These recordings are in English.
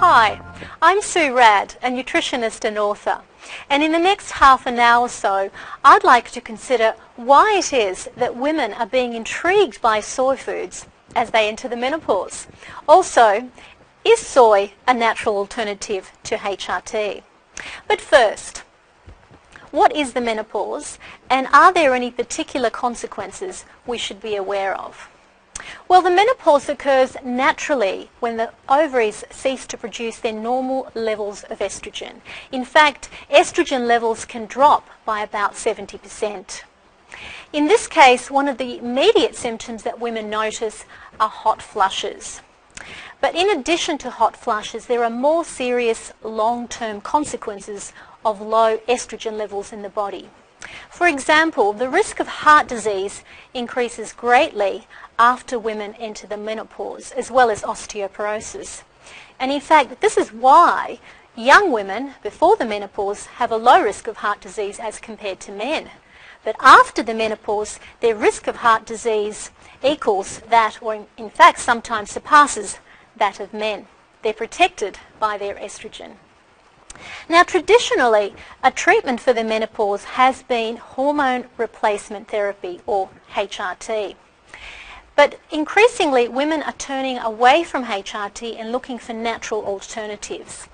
Hi, I'm Radd, a nutritionist and author, and in the next half an hour or so I'd like to consider why it is that women are being intrigued by soy foods as they enter the menopause. Also, is soy a natural alternative to HRT? But first, what is the menopause, and are there any particular consequences we should be aware of? Well, the menopause occurs naturally when the ovaries cease to produce their normal levels of estrogen. In fact, estrogen levels can drop by about 70%. In this case, one of the immediate symptoms that women notice are hot flushes. But in addition to hot flushes, there are more serious long-term consequences of low estrogen levels in the body. For example, the risk of heart disease increases greatly after women enter the menopause, as well as osteoporosis. And in fact, this is why young women before the menopause have a low risk of heart disease as compared to men. But after the menopause, their risk of heart disease equals that, or in fact sometimes surpasses that of men. They're protected by their estrogen. Now, traditionally, a treatment for the menopause has been hormone replacement therapy, or HRT. But increasingly, women are turning away from HRT and looking for natural alternatives.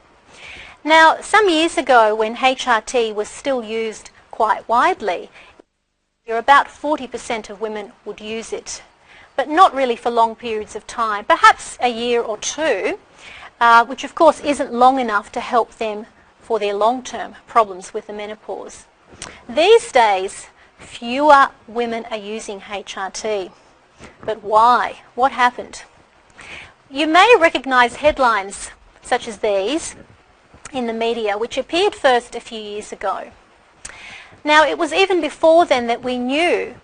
Now, some years ago, when HRT was still used quite widely, about 40% of women would use it, but not really for long periods of time, perhaps a year or two, which of course isn't long enough to help them for their long-term problems with the menopause. These days, fewer women are using HRT. But why? What happened? You may recognize headlines such as these in the media, which appeared first a few years ago. Now, it was even before then that we knew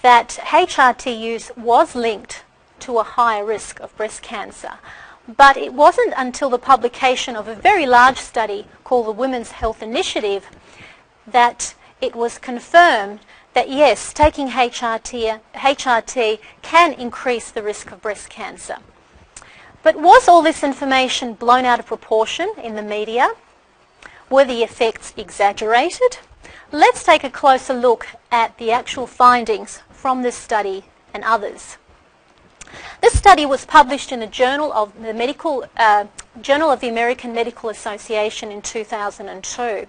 that HRT use was linked to a higher risk of breast cancer. But it wasn't until the publication of a very large study called the Women's Health Initiative that it was confirmed that yes, taking HRT can increase the risk of breast cancer. But was all this information blown out of proportion in the media? Were the effects exaggerated? Let's take a closer look at the actual findings from this study and others. This study was published in the Journal of the American Medical Association in 2002.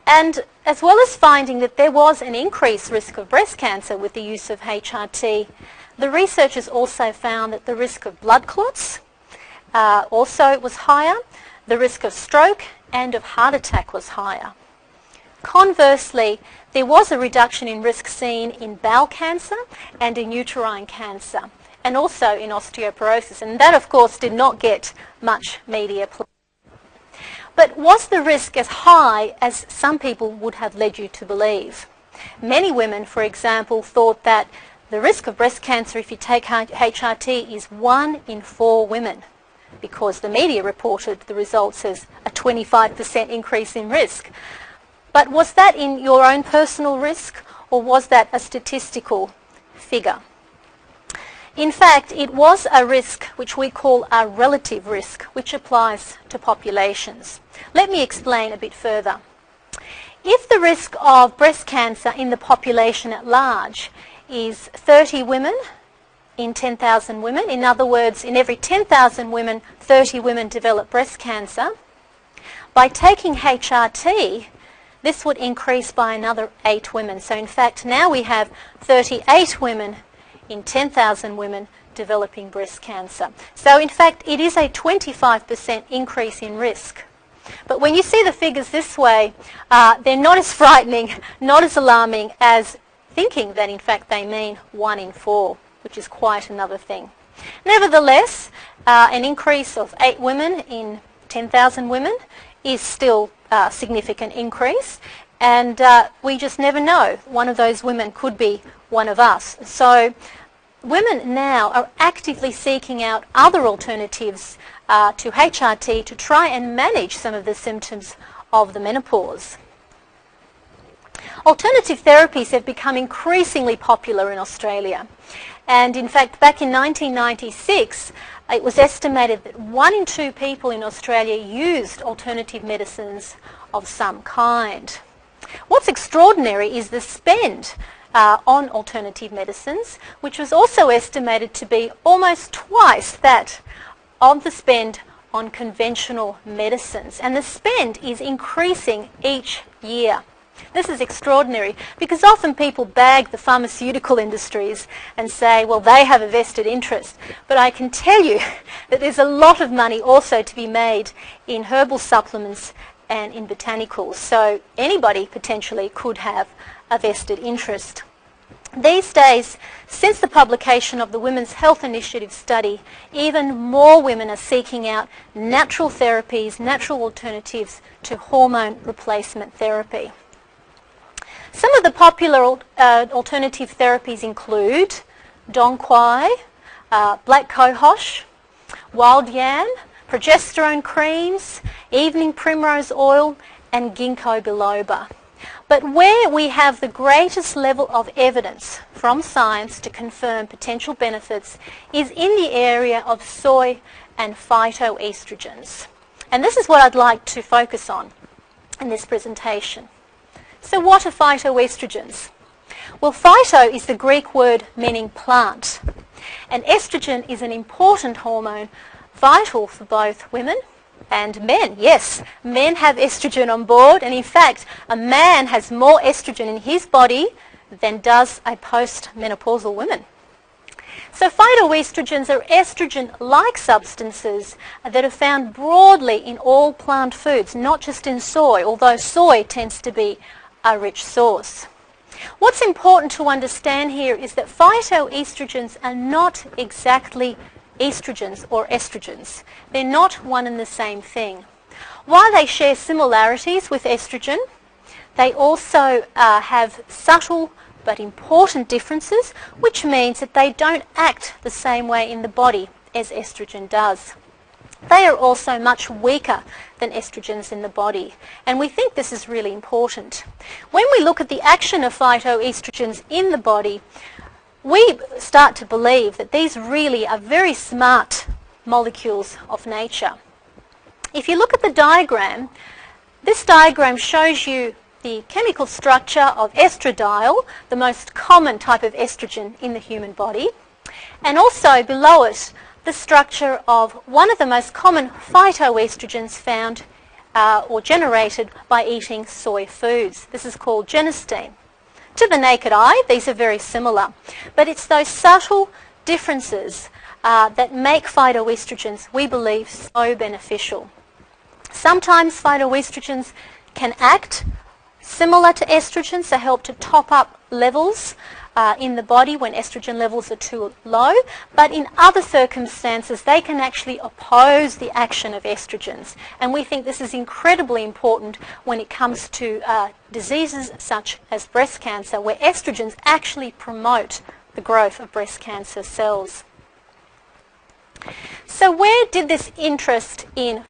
And as well as finding that there was an increased risk of breast cancer with the use of HRT, the researchers also found that the risk of blood clots also was higher, the risk of stroke and of heart attack was higher. Conversely, there was a reduction in risk seen in bowel cancer and in uterine cancer, and also in osteoporosis, and that of course did not get much media play. But was the risk as high as some people would have led you to believe? Many women, for example, thought that the risk of breast cancer if you take HRT is 1 in 4 women, because the media reported the results as a 25% increase in risk. But was that in your own personal risk, or was that a statistical figure? In fact, it was a risk which we call a relative risk, which applies to populations. Let me explain a bit further. If the risk of breast cancer in the population at large is 30 women in 10,000 women, in other words, in every 10,000 women, 30 women develop breast cancer, by taking HRT, this would increase by another 8 women. So in fact, now we have 38 women in 10,000 women developing breast cancer. So in fact, it is a 25% increase in risk. But when you see the figures this way, they're not as frightening, not as alarming as thinking that in fact they mean 1 in 4, which is quite another thing. Nevertheless, an increase of 8 women in 10,000 women is still a significant increase, and we just never know. One of those women could be one of us. So women now are actively seeking out other alternatives to HRT to try and manage some of the symptoms of the menopause. Alternative therapies have become increasingly popular in Australia, and in fact back in 1996 it was estimated that 1 in 2 people in Australia used alternative medicines of some kind. What's extraordinary is the spend on alternative medicines, which was also estimated to be almost twice that of the spend on conventional medicines, and the spend is increasing each year. This is extraordinary because often people bag the pharmaceutical industries and say, well, they have a vested interest. But I can tell you that there's a lot of money also to be made in herbal supplements and in botanicals. So anybody potentially could have a vested interest. These days, since the publication of the Women's Health Initiative study, even more women are seeking out natural therapies, natural alternatives to hormone replacement therapy. Some of the popular alternative therapies include dong quai, black cohosh, wild yam, progesterone creams, evening primrose oil, and ginkgo biloba. But where we have the greatest level of evidence from science to confirm potential benefits is in the area of soy and phytoestrogens. And this is what I'd like to focus on in this presentation. So what are phytoestrogens? Well, phyto is the Greek word meaning plant, and estrogen is an important hormone vital for both women and men. Yes, men have estrogen on board, and in fact a man has more estrogen in his body than does a post-menopausal woman. So phytoestrogens are estrogen-like substances that are found broadly in all plant foods, not just in soy, although soy tends to be a rich source. What's important to understand here is that phytoestrogens are not exactly estrogens or estrogens. They're not one and the same thing. While they share similarities with estrogen, they also have subtle but important differences, which means that they don't act the same way in the body as estrogen does. They are also much weaker than estrogens in the body, and we think this is really important. When we look at the action of phytoestrogens in the body, we start to believe that these really are very smart molecules of nature. If you look at the diagram, this diagram shows you the chemical structure of estradiol, the most common type of estrogen in the human body, and also below it the structure of one of the most common phytoestrogens found or generated by eating soy foods. This is called genistein. To the naked eye, these are very similar, but it's those subtle differences that make phytoestrogens, we believe, so beneficial. Sometimes phytoestrogens can act similar to estrogens, so help to top up levels in the body when estrogen levels are too low, but in other circumstances they can actually oppose the action of estrogens, and we think this is incredibly important when it comes to diseases such as breast cancer, where estrogens actually promote the growth of breast cancer cells. So where did this interest in